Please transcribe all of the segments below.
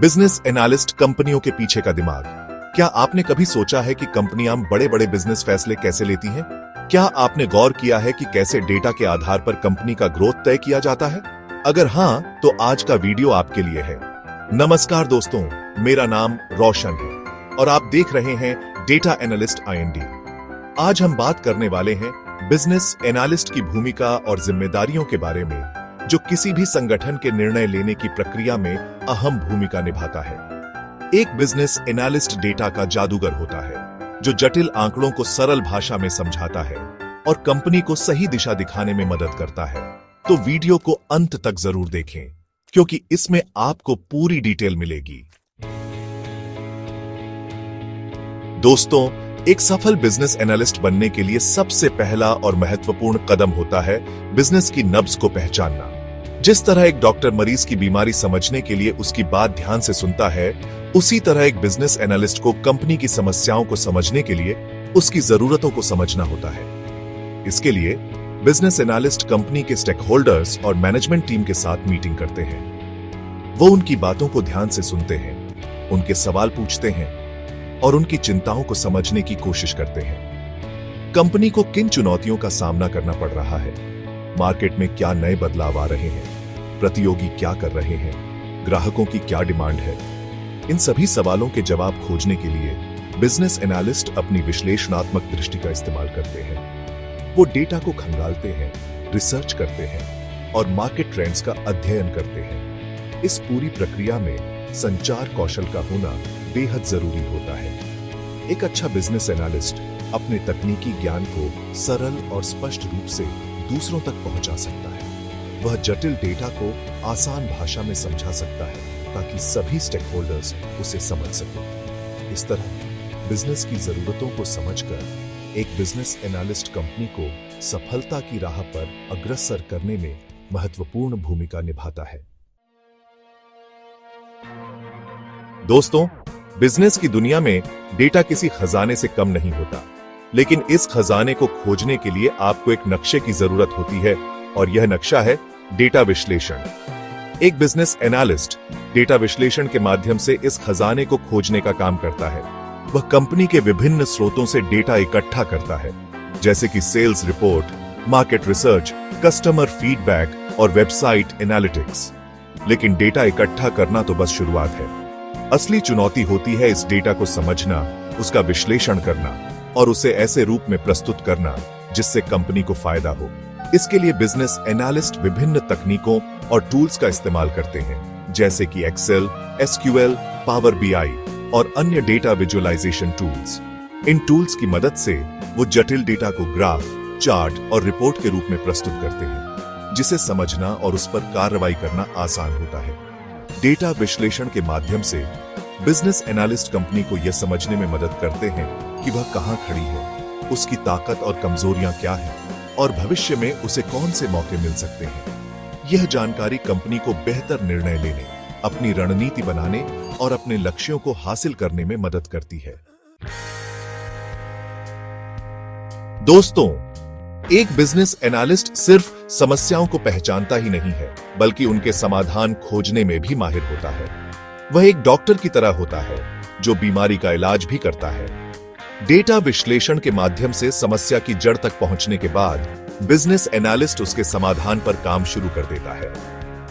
Business analyst कंपनियों के पीछे का दिमाग। क्या आपने कभी सोचा है कि कंपनियां बड़े बड़े बिजनेस फैसले कैसे लेती हैं? क्या आपने गौर किया है कि कैसे डेटा के आधार पर कंपनी का ग्रोथ तय किया जाता है? अगर हां, तो आज का वीडियो आपके लिए है। नमस्कार दोस्तों, मेरा नाम रोशन है और आप देख रहे हैं डेटा एनालिस्ट IND। आज हम बात करने वाले हैं बिजनेस एनालिस्ट की भूमिका और जिम्मेदारियों के बारे में, जो किसी भी संगठन के निर्णय लेने की प्रक्रिया में अहम भूमिका निभाता है। एक बिजनेस एनालिस्ट डेटा का जादूगर होता है, जो जटिल आंकड़ों को सरल भाषा में समझाता है और कंपनी को सही दिशा दिखाने में मदद करता है। तो वीडियो को अंत तक जरूर देखें, क्योंकि इसमें आपको पूरी डिटेल मिलेगी। दोस्तों, एक सफल बिजनेस एनालिस्ट बनने के लिए सबसे पहला और महत्वपूर्ण कदम होता है बिजनेस की नब्ज को पहचानना। जिस तरह एक डॉक्टर मरीज की बीमारी समझने के लिए उसकी बात ध्यान से सुनता है, उसी तरह एक बिजनेस एनालिस्ट को कंपनी की समस्याओं को समझने के लिए उसकी जरूरतों को समझना होता है। इसके लिए बिजनेस एनालिस्ट कंपनी के स्टेक होल्डर्स और मैनेजमेंट टीम के साथ मीटिंग करते हैं। वो उनकी बातों को ध्यान से सुनते हैं, उनके सवाल पूछते हैं और उनकी चिंताओं को समझने की कोशिश करते हैं। कंपनी को किन चुनौतियों का सामना करना पड़ रहा है, मार्केट में क्या नए बदलाव आ रहे हैं, प्रतियोगी क्या कर रहे हैं, ग्राहकों की क्या डिमांड है। इन सभी सवालों के जवाब खोजने के लिए बिजनेस एनालिस्ट अपनी विश्लेषणात्मक दृष्टि का इस्तेमाल करते हैं। वो डेटा को खंगालते हैं, रिसर्च करते हैं और मार्केट ट्रेंड्स का अध्ययन करते हैं। इस पूरी प्रक्रिया में संचार कौशल का होना बेहद जरूरी होता है। एक अच्छा बिजनेस एनालिस्ट अपने तकनीकी ज्ञान को सरल और स्पष्ट रूप से दूसरों तक पहुंचा सकता है। वह जटिल डेटा को आसान भाषा में समझा सकता है ताकि सभी स्टेक होल्डर्स उसे समझ सकें। इस तरह बिजनेस की जरूरतों को समझकर एक बिजनेस एनालिस्ट कंपनी को सफलता की राह पर अग्रसर करने में महत्वपूर्ण भूमिका निभाता है। दोस्तों, बिजनेस की दुनिया में डेटा किसी खजाने से कम नहीं होता, लेकिन इस खजाने को खोजने के लिए आपको एक नक्शे की जरूरत होती है, और यह नक्शा है डेटा विश्लेषण। एक बिजनेस एनालिस्ट डेटा विश्लेषण के माध्यम से इस खजाने को खोजने का काम करता है। वह कंपनी के विभिन्न स्रोतों से डेटा इकट्ठा करता है, जैसे कि sales report, market research, customer feedback और वेबसाइट एनालिटिक्स। लेकिन डेटा इकट्ठा करना तो बस शुरुआत है। असली चुनौती होती है इस डेटा को समझना, उसका विश्लेषण करना और उसे ऐसे रूप में प्रस्तुत करना जिससे कंपनी को फायदा हो। इसके लिए बिजनेस एनालिस्ट विभिन्न तकनीकों और टूल्स का इस्तेमाल करते हैं, जैसे कि एक्सेल, SQL, पावर BI और अन्य डेटा विजुअलाइजेशन टूल्स। इन टूल्स की मदद से वो जटिल डेटा को ग्राफ, चार्ट और रिपोर्ट के रूप में प्रस्तुत करते हैं, जिसे समझना और उस पर कार्रवाई करना आसान होता है। डेटा विश्लेषण के माध्यम से बिजनेस एनालिस्ट कंपनी को यह समझने में मदद करते हैं कि वह कहां खड़ी है, उसकी ताकत और कमजोरियां क्या हैं और भविष्य में उसे कौन से मौके मिल सकते हैं। यह जानकारी कंपनी को बेहतर निर्णय लेने, अपनी रणनीति बनाने और अपने लक्ष्यों को हासिल करने में मदद करती है। दोस्तों, एक बिजनेस एनालिस्ट सिर्फ समस्याओं को पहचानता ही नहीं है, बल्कि उनके समाधान खोजने में भी माहिर होता है। वह एक डॉक्टर की तरह होता है, जो बीमारी का इलाज भी करता है। डेटा विश्लेषण के माध्यम से समस्या की जड़ तक पहुंचने के बाद बिजनेस एनालिस्ट उसके समाधान पर काम शुरू कर देता है।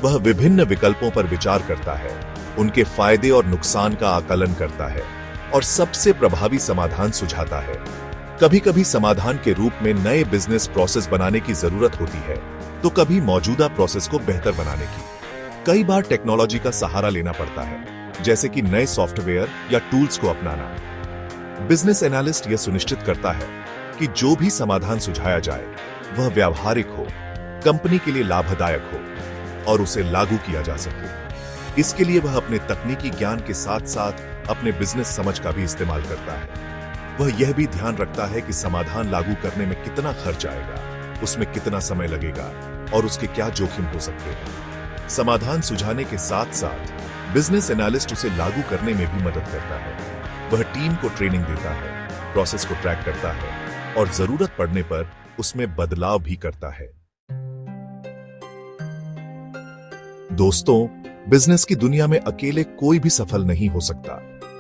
वह विभिन्न विकल्पों पर विचार करता है, उनके फायदे और नुकसान का आकलन करता है और सबसे प्रभावी समाधान सुझाता है। कभी कभी समाधान के रूप में नए बिजनेस प्रोसेस बनाने की जरूरत होती है, तो कभी मौजूदा प्रोसेस को बेहतर बनाने की। कई बार टेक्नोलॉजी का सहारा लेना पड़ता है, जैसे कि नए सॉफ्टवेयर या टूल्स को अपनाना। बिजनेस एनालिस्ट यह सुनिश्चित करता है कि जो भी समाधान सुझाया जाए वह व्यावहारिक हो, कंपनी के लिए लाभदायक हो और उसे लागू किया जा सके। इसके लिए वह अपने तकनीकी ज्ञान के साथ साथ अपने बिजनेस समझ का भी इस्तेमाल करता है। वह यह भी ध्यान रखता है कि समाधान लागू करने में कितना खर्च आएगा, उसमें कितना समय लगेगा और उसके क्या जोखिम हो सकते हैं। समाधान सुझाने के साथ साथ बिजनेस एनालिस्ट उसे लागू करने में भी मदद करता है। वह टीम को ट्रेनिंग देता है, प्रोसेस को ट्रैक करता है और जरूरत पड़ने पर उसमें बदलाव भी करता है। दोस्तों, बिजनेस की दुनिया में अकेले कोई भी सफल नहीं हो सकता।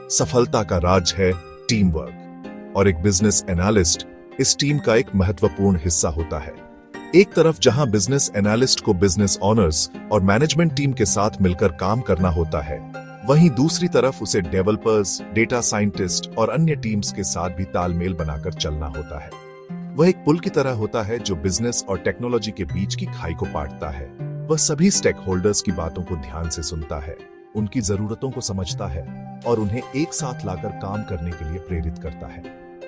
सफलता का राज है टीम वर्क, और एक बिजनेस एनालिस्ट इस टीम का एक महत्वपूर्ण हिस्सा होता है। एक तरफ जहां बिजनेस एनालिस्ट को बिजनेस ओनर्स और मैनेजमेंट टीम के साथ मिलकर काम करना होता है, वहीं दूसरी तरफ उसे डेवलपर्स, डेटा साइंटिस्ट और अन्य टीम्स के साथ भी तालमेल बनाकर चलना होता है। वह एक पुल की तरह होता है जो बिजनेस और टेक्नोलॉजी के बीच की खाई को पाटता है। वह सभी स्टेक होल्डर्स की बातों को ध्यान से सुनता है, उनकी जरूरतों को समझता है और उन्हें एक साथ लाकर काम करने के लिए प्रेरित करता है।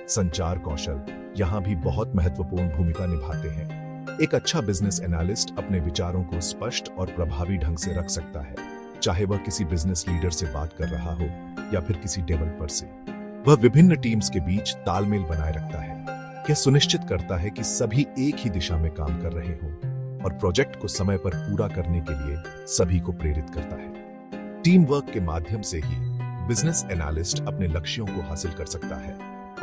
संचार कौशल यहाँ भी बहुत महत्वपूर्ण भूमिका निभाते हैं। एक अच्छा बिजनेस एनालिस्ट अपने विचारों को स्पष्ट और प्रभावी ढंग से रख सकता है, चाहे वह किसी बिजनेस लीडर से बात कर रहा हो या फिर किसी डेवलपर से। वह विभिन्न टीम्स के बीच तालमेल बनाए रखता है, यह सुनिश्चित करता है कि सभी एक ही दिशा में काम कर रहे हों और प्रोजेक्ट को समय पर पूरा करने के लिए सभी को प्रेरित करता है। टीम वर्क के माध्यम से ही बिजनेस एनालिस्ट अपने लक्ष्यों को हासिल कर सकता है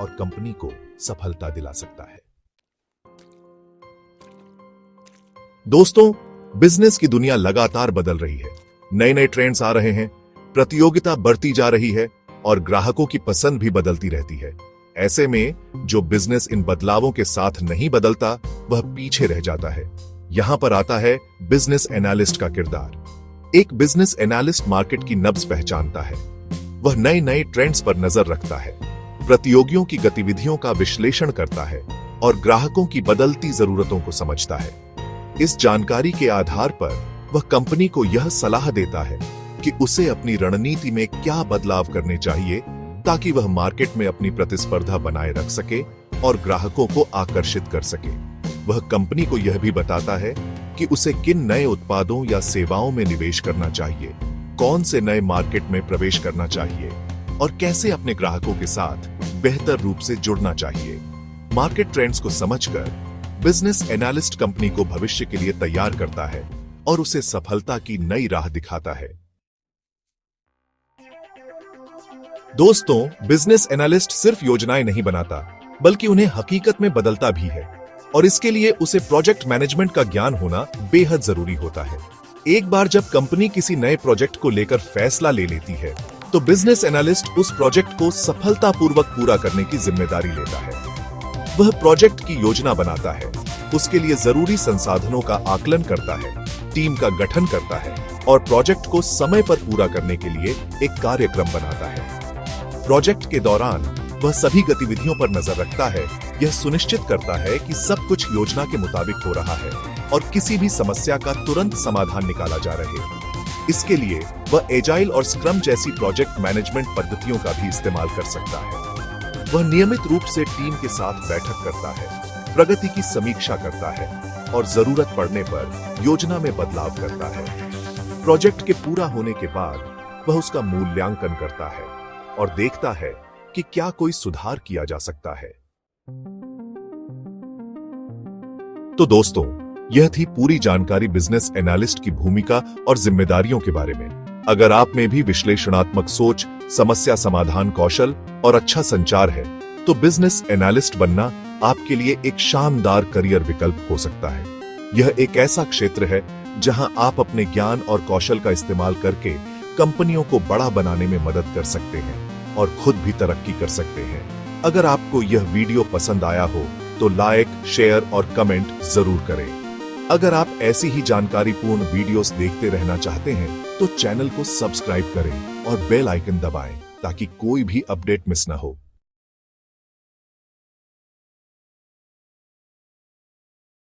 और कंपनी को सफलता दिला सकता है। दोस्तों, बिजनेस की दुनिया लगातार बदल रही है। नए नए ट्रेंड्स आ रहे हैं, प्रतियोगिता बढ़ती जा रही है और ग्राहकों की पसंद भी बदलती रहती है। ऐसे में जो बिजनेस इन बदलावों के साथ नहीं बदलता, वह पीछे रह जाता है। यहां पर आता है बिजनेस एनालिस्ट का किरदार। एक बिजनेस एनालिस्ट मार्केट की नब्ज पहचानता है। वह नए नए ट्रेंड्स पर नजर रखता है, प्रतियोगियों की गतिविधियों का विश्लेषण करता है और ग्राहकों की बदलती जरूरतों को समझता है। इस जानकारी के आधार पर वह कंपनी को यह सलाह देता है कि उसे अपनी रणनीति में क्या बदलाव करने चाहिए ताकि वह मार्केट में अपनी प्रतिस्पर्धा बनाए रख सके और ग्राहकों को आकर्षित कर सके। वह कंपनी को यह भी बताता है कि उसे किन नए उत्पादों या सेवाओं में निवेश करना चाहिए, कौन से नए मार्केट में प्रवेश करना चाहिए और कैसे अपने ग्राहकों के साथ बेहतर रूप से जुड़ना चाहिए। मार्केट ट्रेंड्स को समझकर बिजनेस एनालिस्ट कंपनी को भविष्य के लिए तैयार करता है और उसे सफलता की नई राह दिखाता है। दोस्तों, बिजनेस एनालिस्ट सिर्फ योजनाएं नहीं बनाता, बल्कि उन्हें हकीकत में बदलता भी है, और इसके लिए उसे प्रोजेक्ट मैनेजमेंट का ज्ञान होना बेहद जरूरी होता है। एक बार जब कंपनी किसी नए प्रोजेक्ट को लेकर फैसला ले लेती है, तो बिजनेस एनालिस्ट उस प्रोजेक्ट को सफलतापूर्वक पूरा करने की जिम्मेदारी लेता है। वह प्रोजेक्ट की योजना बनाता है, उसके लिए जरूरी संसाधनों का आकलन करता है, टीम का गठन करता है और प्रोजेक्ट को समय पर पूरा करने के लिए एक कार्यक्रम बनाता है। प्रोजेक्ट के दौरान वह सभी गतिविधियों पर नजर रखता है, यह सुनिश्चित करता है कि सब कुछ योजना के मुताबिक हो रहा है और किसी भी समस्या का तुरंत समाधान निकाला जा रहे। इसके लिए वह एजाइल और स्क्रम जैसी प्रोजेक्ट मैनेजमेंट पद्धतियों का भी इस्तेमाल कर सकता है। वह नियमित रूप से टीम के साथ बैठक करता है, प्रगति की समीक्षा करता है और जरूरत पड़ने पर योजना में बदलाव करता है। प्रोजेक्ट के पूरा होने के बाद वह उसका मूल्यांकन करता है और देखता है कि क्या कोई सुधार किया जा सकता है। तो दोस्तों, यह थी पूरी जानकारी बिजनेस एनालिस्ट की भूमिका और जिम्मेदारियों के बारे में। अगर आप में भी विश्लेषणात्मक सोच, समस्या समाधान कौशल और अच्छा संचार है, तो बिजनेस एनालिस्ट बनना आपके लिए एक शानदार करियर विकल्प हो सकता है। यह एक ऐसा क्षेत्र है जहां आप अपने ज्ञान और कौशल का इस्तेमाल करके कंपनियों को बड़ा बनाने में मदद कर सकते हैं और खुद भी तरक्की कर सकते हैं। अगर आपको यह वीडियो पसंद आया हो तो लाइक, शेयर और कमेंट जरूर करें। अगर आप ऐसी ही जानकारीपूर्ण वीडियोस देखते रहना चाहते हैं तो चैनल को सब्सक्राइब करें और बेल आइकन दबाएं ताकि कोई भी अपडेट मिस ना हो।